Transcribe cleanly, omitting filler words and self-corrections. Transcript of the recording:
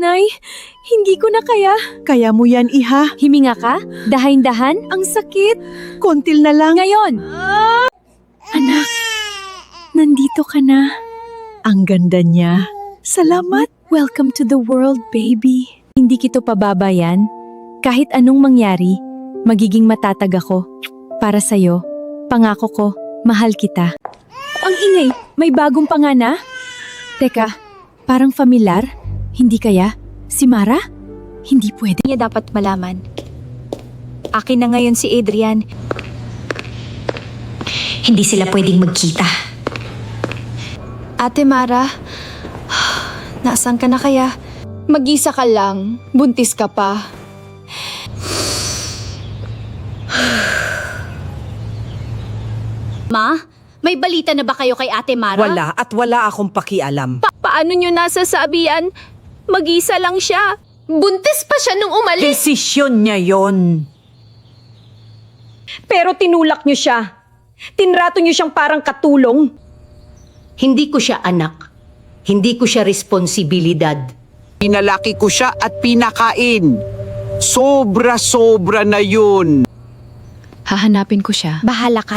Nay, hindi ko na kaya. Kaya mo yan, iha. Himinga ka? Dahan-dahan? Ang sakit. Kontil na lang. Ngayon! Anak, nandito ka na. Ang ganda niya. Salamat. Welcome to the world, baby. Hindi kito pababayan. Kahit anong mangyari, magiging matatag ako. Para sa'yo, pangako ko, mahal kita. Ang ingay, may bagong pangana? Teka, parang familiar? Hindi kaya? Si Mara? Hindi pwede. Niya dapat malaman. Akin na ngayon si Adrian. Hindi sila pwedeng magkita. Ate Mara, nasaan ka na kaya? Mag-isa ka lang, buntis ka pa. Ma, may balita na ba kayo kay Ate Mara? Wala at wala akong pakialam. Paano nyo nasasabihan? Mag-isa lang siya. Buntis pa siya nung umalis. Desisyon niya yon. Pero tinulak niyo siya. Tinrato niyo siyang parang katulong. Hindi ko siya anak. Hindi ko siya responsibilidad. Pinalaki ko siya at pinakain. Sobra-sobra na yun. Hahanapin ko siya. Bahala ka.